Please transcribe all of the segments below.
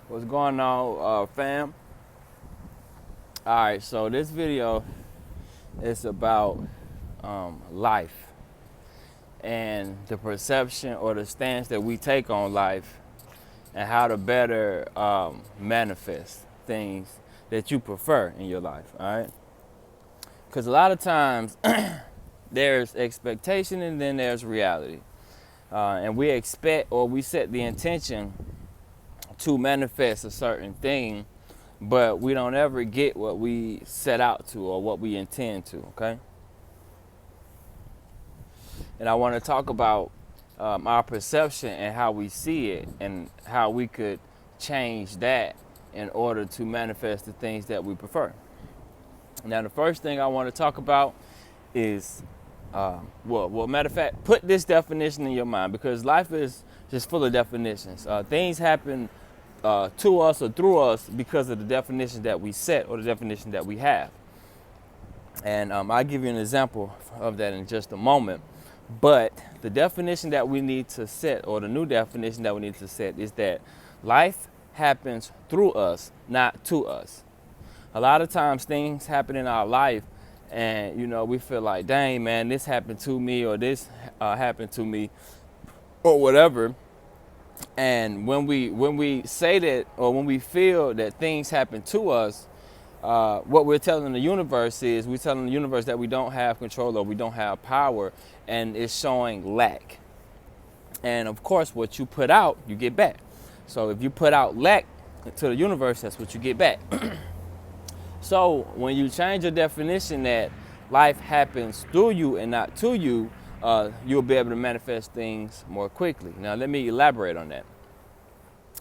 What's going on, fam? All right, so this video is about life and the perception or the stance that we take on life and how to better manifest things that you prefer in your life, all right? Because a lot of times there's expectation and then there's reality. And we expect or we set the intention to manifest a certain thing, but we don't ever get what we set out to or what we intend to, okay? And I want to talk about our perception and how we see it and how we could change that in order to manifest the things that we prefer. Now, the first thing I want to talk about is, matter of fact, put this definition in your mind because life is just full of definitions. Things happen to us or through us because of the definition that we set or the definition that we have. And I'll give you an example of that in just a moment. But the definition that we need to set, or the new definition that we need to set, is that life happens through us, not to us. A lot of times things happen in our life and, we feel like, dang, man, this happened to me or this happened to me or whatever. And when we say that or when we feel that things happen to us, what we're telling the universe is we're telling the universe that we don't have control or we don't have power, and it's showing lack. And of course, what you put out, you get back. So if you put out lack to the universe, that's what you get back. So when you change your definition that life happens through you and not to you, you'll be able to manifest things more quickly. Now, let me elaborate on that.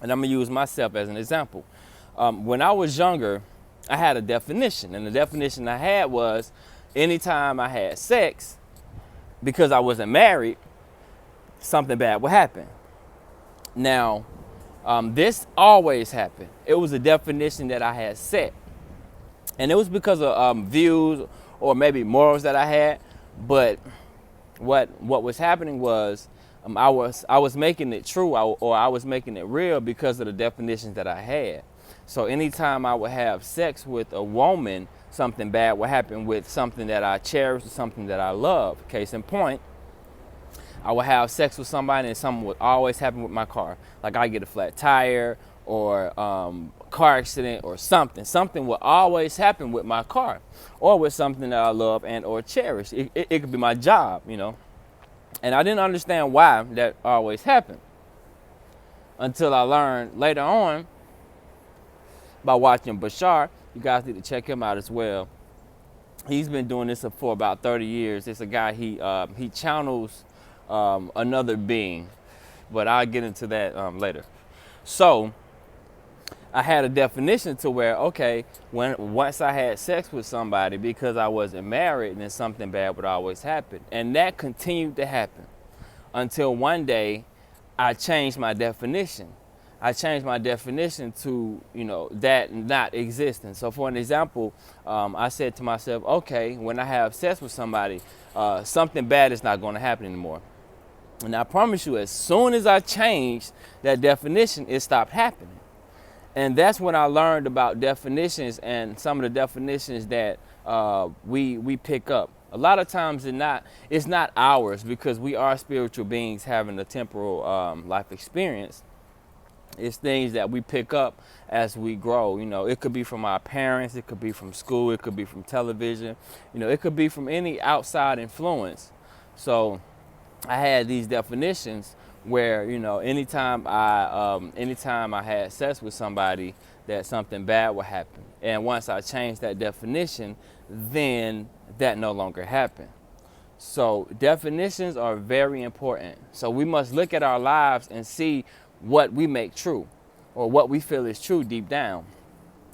And I'm going to use myself as an example. When I was younger, I had a definition. And the definition I had was anytime I had sex, because I wasn't married, something bad would happen. Now, this always happened. It was a definition that I had set. And it was because of views or maybe morals that I had. But what was happening was I was making it true or I was making it real because of the definitions that I had. So anytime I would have sex with a woman, something bad would happen with something that I cherish or something that I love. Case in point, I would have sex with somebody and something would always happen with my car. Like I get a flat tire or car accident or something. Something will always happen with my car or with something that I love and or cherish. It could be my job, And I didn't understand why that always happened until I learned later on by watching Bashar. You guys need to check him out as well. He's been doing this for about 30 years. It's a guy, he channels another being, but I'll get into that later. So I had a definition to where, okay, once I had sex with somebody because I wasn't married, then something bad would always happen. And that continued to happen until one day I changed my definition. I changed my definition to, that not existing. So for an example, I said to myself, okay, when I have sex with somebody, something bad is not going to happen anymore. And I promise you, as soon as I changed that definition, it stopped happening. And that's when I learned about definitions and some of the definitions that we pick up. A lot of times it's not ours because we are spiritual beings having a temporal life experience. It's things that we pick up as we grow. It could be from our parents, it could be from school, it could be from television, it could be from any outside influence. So I had these definitions where, anytime I had sex with somebody, that something bad would happen. And once I changed that definition, then that no longer happened. So definitions are very important. So we must look at our lives and see what we make true or what we feel is true deep down,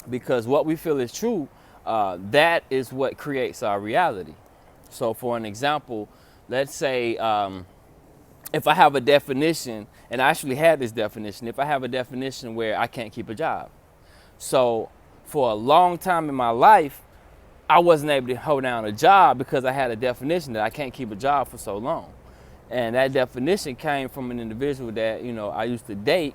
because what we feel is true, that is what creates our reality. So for an example, let's say if I have a definition, and I actually had this definition, if I have a definition where I can't keep a job. So for a long time in my life, I wasn't able to hold down a job because I had a definition that I can't keep a job for so long. And that definition came from an individual that, I used to date.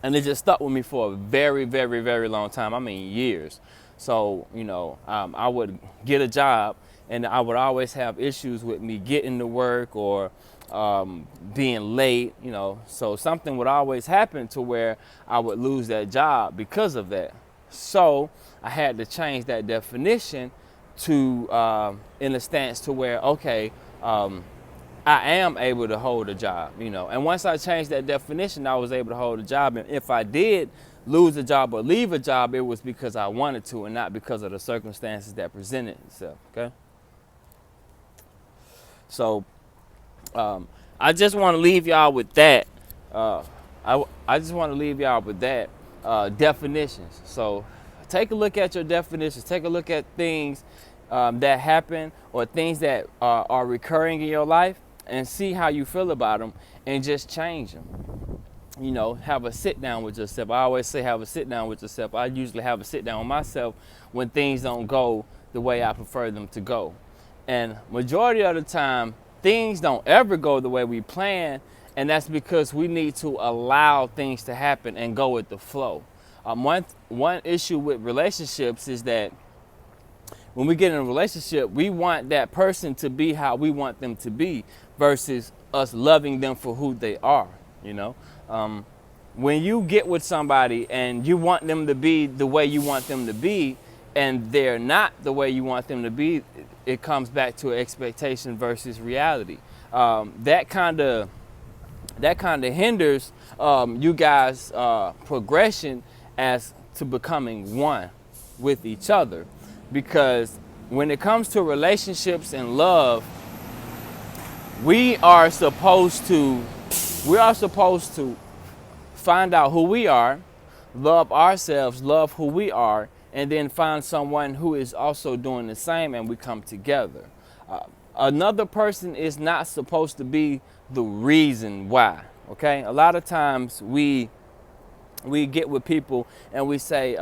And it just stuck with me for a very, very, very long time. I mean, years. So, I would get a job and I would always have issues with me getting to work or being late, So something would always happen to where I would lose that job because of that. So I had to change that definition to, in a stance to where, okay, I am able to hold a job, And once I changed that definition, I was able to hold a job. And if I did lose a job or leave a job, it was because I wanted to and not because of the circumstances that presented itself, okay? So I just want to leave y'all with that. I just want to leave y'all with that definitions. So take a look at your definitions. Take a look at things that happen or things that are recurring in your life and see how you feel about them and just change them. Have a sit down with yourself. I always say have a sit down with yourself. I usually have a sit down with myself when things don't go the way I prefer them to go. And majority of the time, things don't ever go the way we plan, and that's because we need to allow things to happen and go with the flow. One issue with relationships is that when we get in a relationship, we want that person to be how we want them to be versus us loving them for who they are, When you get with somebody and you want them to be the way you want them to be and they're not the way you want them to be, it comes back to expectation versus reality. That kind of hinders you guys' progression as to becoming one with each other. Because when it comes to relationships and love, we are supposed to find out who we are, love ourselves, love who we are, and then find someone who is also doing the same, and we come together. Another person is not supposed to be the reason why, okay? A lot of times we get with people and we say,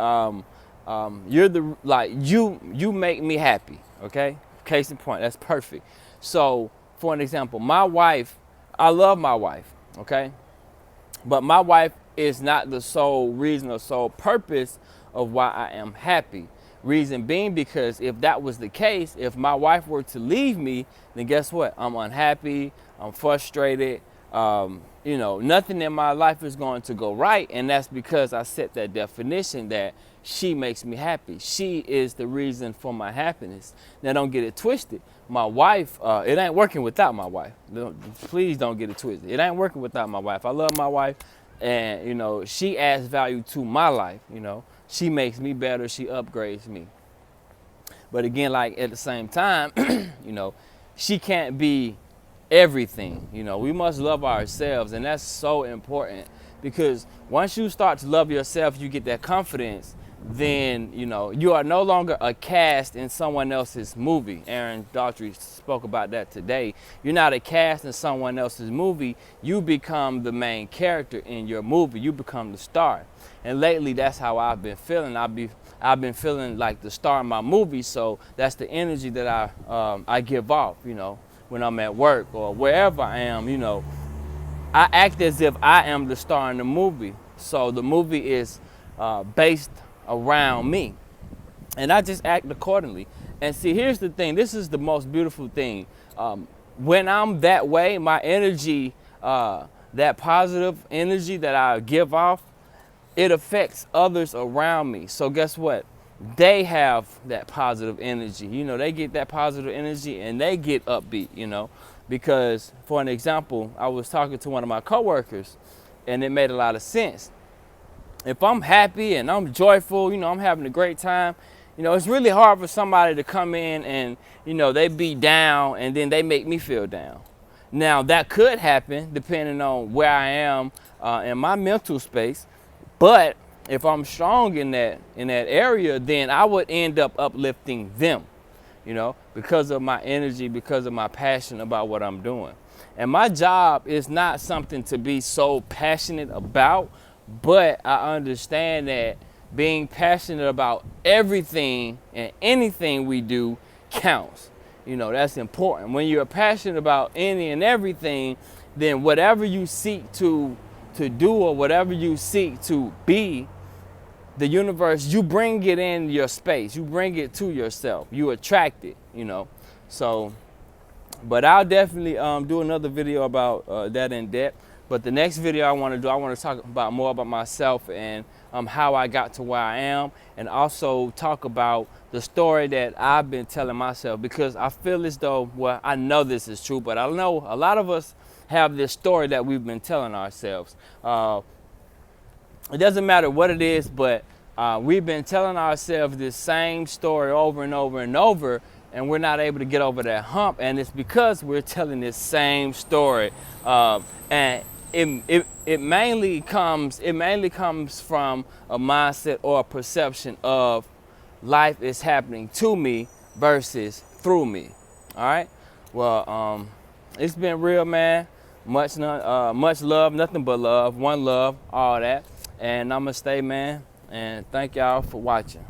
you make me happy, okay? Case in point, that's perfect. So, for an example, my wife, I love my wife, okay? But my wife is not the sole reason or sole purpose of why I am happy. Reason being because if that was the case, if my wife were to leave me, then guess what? I'm unhappy, I'm frustrated, nothing in my life is going to go right. And that's because I set that definition that she makes me happy. She is the reason for my happiness. Now don't get it twisted. My wife, it ain't working without my wife. Please don't get it twisted. It ain't working without my wife. I love my wife and, she adds value to my life, She makes me better. She upgrades me. But again, like at the same time, she can't be everything. We must love ourselves. And that's so important because once you start to love yourself, you get that confidence. Then, you are no longer a cast in someone else's movie. Aaron Daughtry spoke about that today. You're not a cast in someone else's movie. You become the main character in your movie. You become the star. And lately, that's how I've been feeling. I've been feeling like the star in my movie. So that's the energy that I give off, when I'm at work or wherever I am, I act as if I am the star in the movie. So the movie is based around me. And I just act accordingly. And see, here's the thing. This is the most beautiful thing. When I'm that way, my energy, that positive energy that I give off, it affects others around me. So guess what? They have that positive energy. They get that positive energy and they get upbeat, Because, for an example, I was talking to one of my coworkers and it made a lot of sense. If I'm happy and I'm joyful, I'm having a great time, it's really hard for somebody to come in and, they be down and then they make me feel down. Now, that could happen depending on where I am in my mental space. But if I'm strong in that area, then I would end up uplifting them, because of my energy, because of my passion about what I'm doing. And my job is not something to be so passionate about, but I understand that being passionate about everything and anything we do counts. That's important. When you're passionate about any and everything, then whatever you seek to to do or whatever you seek to be, the universe, you bring it in your space. You bring it to yourself. You attract it, you know. So, but I'll definitely do another video about that in depth. But the next video I want to do, I want to talk about more about myself and how I got to where I am, and also talk about the story that I've been telling myself, because I feel as though, well, I know this is true, but I know a lot of us have this story that we've been telling ourselves. It doesn't matter what it is, but we've been telling ourselves this same story over and over and over, and we're not able to get over that hump, and it's because we're telling this same story. And it mainly comes from a mindset or a perception of life is happening to me versus through me. All right. Well, it's been real, man. Much love, nothing but love, one love, all that. And namaste, man. And thank y'all for watching.